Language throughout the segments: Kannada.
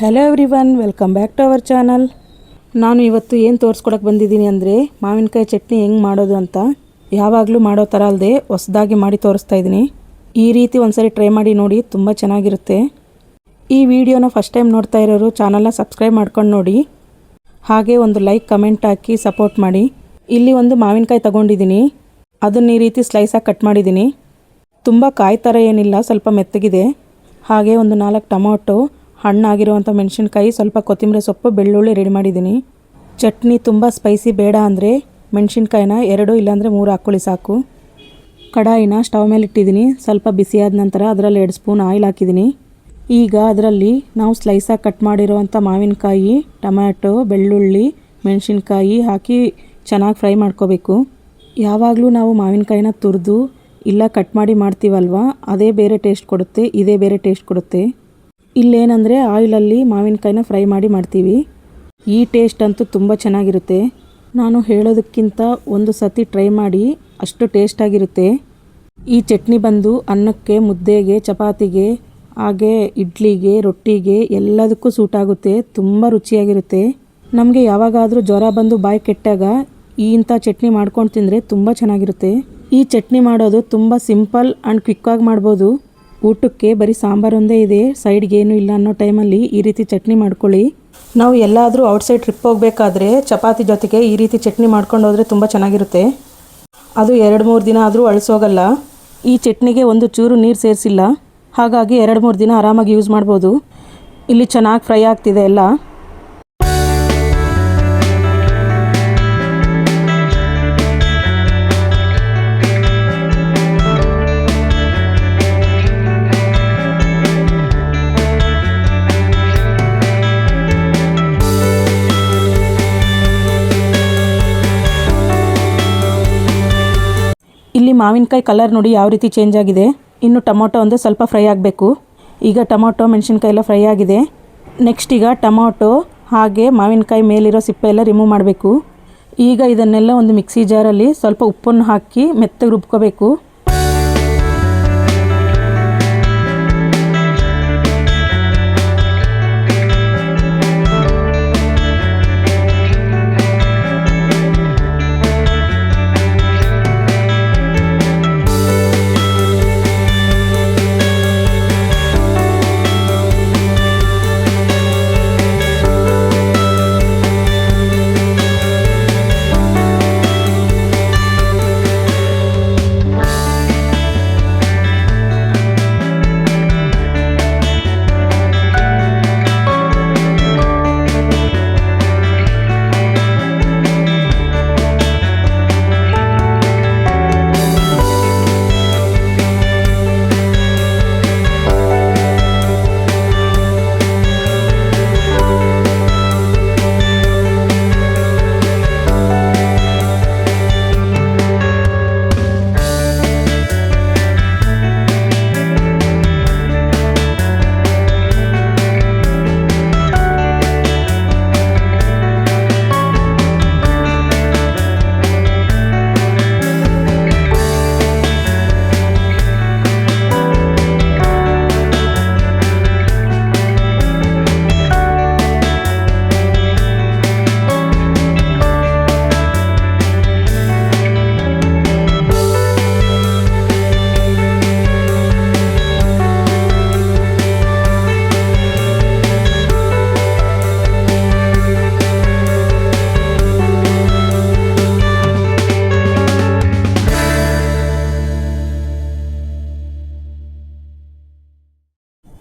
Hello everyone, welcome back to our channel. ನಾನು ಇವತ್ತು ಏನು ತೋರಿಸ್ಕೊಡಕ್ಕೆ ಬಂದಿದ್ದೀನಿ ಅಂದರೆ ಮಾವಿನಕಾಯಿ ಚಟ್ನಿ ಹೆಂಗೆ ಮಾಡೋದು ಅಂತ. ಯಾವಾಗಲೂ ಮಾಡೋ ಥರ ಅಲ್ಲದೆ ಹೊಸದಾಗಿ ಮಾಡಿ ತೋರಿಸ್ತಾ ಇದ್ದೀನಿ. ಈ ರೀತಿ ಒಂದ್ಸರಿ ಟ್ರೈ ಮಾಡಿ ನೋಡಿ, ತುಂಬ ಚೆನ್ನಾಗಿರುತ್ತೆ. ಈ ವಿಡಿಯೋನ ಫಸ್ಟ್ ಟೈಮ್ ನೋಡ್ತಾ ಇರೋರು ಚಾನಲ್ನ ಸಬ್ಸ್ಕ್ರೈಬ್ ಮಾಡ್ಕೊಂಡು ನೋಡಿ, ಹಾಗೆ ಒಂದು ಲೈಕ್ ಕಮೆಂಟ್ ಹಾಕಿ ಸಪೋರ್ಟ್ ಮಾಡಿ. ಇಲ್ಲಿ ಒಂದು ಮಾವಿನಕಾಯಿ ತಗೊಂಡಿದ್ದೀನಿ, ಅದನ್ನು ಈ ರೀತಿ ಸ್ಲೈಸಾಗಿ ಕಟ್ ಮಾಡಿದ್ದೀನಿ. ತುಂಬ ಕಾಯಿ ಥರ ಏನಿಲ್ಲ, ಸ್ವಲ್ಪ ಮೆತ್ತಗಿದೆ. ಹಾಗೆ ಒಂದು 4 ಟೊಮೊಟೊ, ಹಣ್ಣಾಗಿರುವಂಥ ಮೆಣಸಿನ್ಕಾಯಿ, ಸ್ವಲ್ಪ ಕೊತ್ತಂಬರಿ ಸೊಪ್ಪು, ಬೆಳ್ಳುಳ್ಳಿ ರೆಡಿ ಮಾಡಿದ್ದೀನಿ. ಚಟ್ನಿ ತುಂಬ ಸ್ಪೈಸಿ ಬೇಡ ಅಂದರೆ ಮೆಣಸಿನ್ಕಾಯಿನ 2 ಇಲ್ಲಾಂದರೆ 3 ಹಾಕ್ಕೊಳ್ಳಿ ಸಾಕು. ಕಡಾಯಿನ ಸ್ಟವ್ ಮೇಲೆ ಇಟ್ಟಿದ್ದೀನಿ. ಸ್ವಲ್ಪ ಬಿಸಿಯಾದ ನಂತರ ಅದರಲ್ಲಿ 2 ಸ್ಪೂನ್ ಆಯಿಲ್ ಹಾಕಿದ್ದೀನಿ. ಈಗ ಅದರಲ್ಲಿ ನಾವು ಸ್ಲೈಸಾಗಿ ಕಟ್ ಮಾಡಿರುವಂಥ ಮಾವಿನಕಾಯಿ, ಟೊಮ್ಯಾಟೊ, ಬೆಳ್ಳುಳ್ಳಿ, ಮೆಣಸಿನ್ಕಾಯಿ ಹಾಕಿ ಚೆನ್ನಾಗಿ ಫ್ರೈ ಮಾಡ್ಕೋಬೇಕು. ಯಾವಾಗಲೂ ನಾವು ಮಾವಿನಕಾಯಿನ ತುರಿದು ಇಲ್ಲ ಕಟ್ ಮಾಡಿ ಮಾಡ್ತೀವಲ್ವ, ಅದೇ ಬೇರೆ ಟೇಸ್ಟ್ ಕೊಡುತ್ತೆ, ಇದೇ ಬೇರೆ ಟೇಸ್ಟ್ ಕೊಡುತ್ತೆ. ಇಲ್ಲೇನಂದರೆ ಆಯಿಲಲ್ಲಿ ಮಾವಿನಕಾಯಿನ ಫ್ರೈ ಮಾಡಿ ಮಾಡ್ತೀವಿ. ಈ ಟೇಸ್ಟ್ ಅಂತೂ ತುಂಬ ಚೆನ್ನಾಗಿರುತ್ತೆ. ನಾನು ಹೇಳೋದಕ್ಕಿಂತ ಒಂದು ಸತಿ ಟ್ರೈ ಮಾಡಿ, ಅಷ್ಟು ಟೇಸ್ಟಾಗಿರುತ್ತೆ. ಈ ಚಟ್ನಿ ಬಂದು ಅನ್ನಕ್ಕೆ, ಮುದ್ದೆಗೆ, ಚಪಾತಿಗೆ, ಹಾಗೆ ಇಡ್ಲಿಗೆ, ರೊಟ್ಟಿಗೆ ಎಲ್ಲದಕ್ಕೂ ಸೂಟ್ ಆಗುತ್ತೆ. ತುಂಬ ರುಚಿಯಾಗಿರುತ್ತೆ. ನಮಗೆ ಯಾವಾಗಾದರೂ ಜ್ವರ ಬಂದು ಬಾಯಿ ಕೆಟ್ಟಾಗ ಇಂಥ ಚಟ್ನಿ ಮಾಡ್ಕೊಂಡು ತಿಂದರೆ ತುಂಬ ಚೆನ್ನಾಗಿರುತ್ತೆ. ಈ ಚಟ್ನಿ ಮಾಡೋದು ತುಂಬ ಸಿಂಪಲ್ ಆ್ಯಂಡ್ ಕ್ವಿಕ್ಕಾಗಿ ಮಾಡ್ಬೋದು. ಊಟಕ್ಕೆ ಬರೀ ಸಾಂಬಾರೊಂದೇ ಇದೆ, ಸೈಡ್ಗೆ ಏನೂ ಇಲ್ಲ ಅನ್ನೋ ಟೈಮಲ್ಲಿ ಈ ರೀತಿ ಚಟ್ನಿ ಮಾಡ್ಕೊಳ್ಳಿ. ನಾವು ಎಲ್ಲಾದರೂ ಔಟ್ಸೈಡ್ ಟ್ರಿಪ್ ಹೋಗಬೇಕಾದ್ರೆ ಚಪಾತಿ ಜೊತೆಗೆ ಈ ರೀತಿ ಚಟ್ನಿ ಮಾಡ್ಕೊಂಡು ಹೋದರೆ ತುಂಬ ಚೆನ್ನಾಗಿರುತ್ತೆ. ಅದು 2-3 ದಿನ ಆದರೂ ಅಳಿಸೋಗಲ್ಲ. ಈ ಚಟ್ನಿಗೆ ಒಂದು ಚೂರು ನೀರು ಸೇರಿಸಿಲ್ಲ, ಹಾಗಾಗಿ 2-3 ದಿನ ಆರಾಮಾಗಿ ಯೂಸ್ ಮಾಡ್ಬೋದು. ಇಲ್ಲಿ ಚೆನ್ನಾಗಿ ಫ್ರೈ ಆಗ್ತಿದೆ ಎಲ್ಲ. ಇಲ್ಲಿ ಮಾವಿನಕಾಯಿ ಕಲರ್ ನೋಡಿ ಯಾವ ರೀತಿ ಚೇಂಜ್ ಆಗಿದೆ. ಇನ್ನು ಟೊಮೊಟೊ ಒಂದು ಸ್ವಲ್ಪ ಫ್ರೈ ಆಗಬೇಕು. ಈಗ ಟೊಮೊಟೊ, ಮೆಣಸಿನ್ಕಾಯಿ ಎಲ್ಲ ಫ್ರೈ ಆಗಿದೆ. ನೆಕ್ಸ್ಟ್ ಈಗ ಟೊಮೊಟೊ ಹಾಗೆ ಮಾವಿನಕಾಯಿ ಮೇಲಿರೋ ಸಿಪ್ಪೆ ಎಲ್ಲ ರಿಮೂವ್ ಮಾಡಬೇಕು. ಈಗ ಇದನ್ನೆಲ್ಲ ಒಂದು ಮಿಕ್ಸಿ ಜಾರಲ್ಲಿ ಸ್ವಲ್ಪ ಉಪ್ಪನ್ನು ಹಾಕಿ ಮೆತ್ತಗೆ ರುಬ್ಕೋಬೇಕು.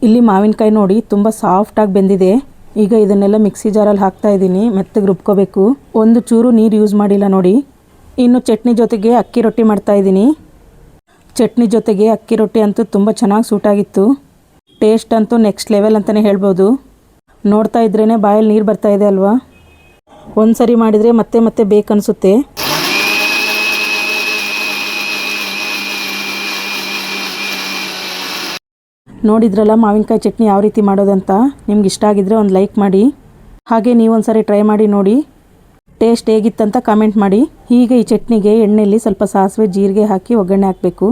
ಇಲ್ಲಿ ಮಾವಿನಕಾಯಿ ನೋಡಿ ತುಂಬ ಸಾಫ್ಟಾಗಿ ಬೆಂದಿದೆ. ಈಗ ಇದನ್ನೆಲ್ಲ ಮಿಕ್ಸಿ ಜಾರಲ್ಲಿ ಹಾಕ್ತಾ ಇದ್ದೀನಿ, ಮೆತ್ತಗೆ ರುಬ್ಕೋಬೇಕು. ಒಂದು ಚೂರು ನೀರು ಯೂಸ್ ಮಾಡಿಲ್ಲ ನೋಡಿ. ಇನ್ನು ಚಟ್ನಿ ಜೊತೆಗೆ ಅಕ್ಕಿ ರೊಟ್ಟಿ ಮಾಡ್ತಾ ಇದ್ದೀನಿ. ಚಟ್ನಿ ಜೊತೆಗೆ ಅಕ್ಕಿ ರೊಟ್ಟಿ ಅಂತೂ ತುಂಬ ಚೆನ್ನಾಗಿ ಸೂಟಾಗಿತ್ತು. ಟೇಸ್ಟ್ ಅಂತೂ ನೆಕ್ಸ್ಟ್ ಲೆವೆಲ್ ಅಂತಲೇ ಹೇಳ್ಬೋದು. ನೋಡ್ತಾ ಇದ್ರೇ ಬಾಯಲ್ಲಿ ನೀರು ಬರ್ತಾ ಇದೆ ಅಲ್ವಾ. ಒಂದು ಸರಿ ಮಾಡಿದರೆ ಮತ್ತೆ ಮತ್ತೆ ಬೇಕನ್ನಿಸುತ್ತೆ. ನೋಡಿದ್ರಲ್ಲ ಮಾವಿನಕಾಯಿ ಚಟ್ನಿ ಯಾವ ರೀತಿ ಮಾಡೋದಂತ. ನಿಮ್ಗೆ ಇಷ್ಟ ಆಗಿದ್ರೆ ಒಂದು ಲೈಕ್ ಮಾಡಿ, ಹಾಗೆ ನೀವೊಂದು ಸರಿ ಟ್ರೈ ಮಾಡಿ ನೋಡಿ, ಟೇಸ್ಟ್ ಹೇಗಿತ್ತಂತ ಕಮೆಂಟ್ ಮಾಡಿ. ಈಗ ಈ ಚಟ್ನಿಗೆ ಎಣ್ಣೆಯಲ್ಲಿ ಸ್ವಲ್ಪ ಸಾಸಿವೆ, ಜೀರಿಗೆ ಹಾಕಿ ಒಗ್ಗರಣೆ ಹಾಕಬೇಕು.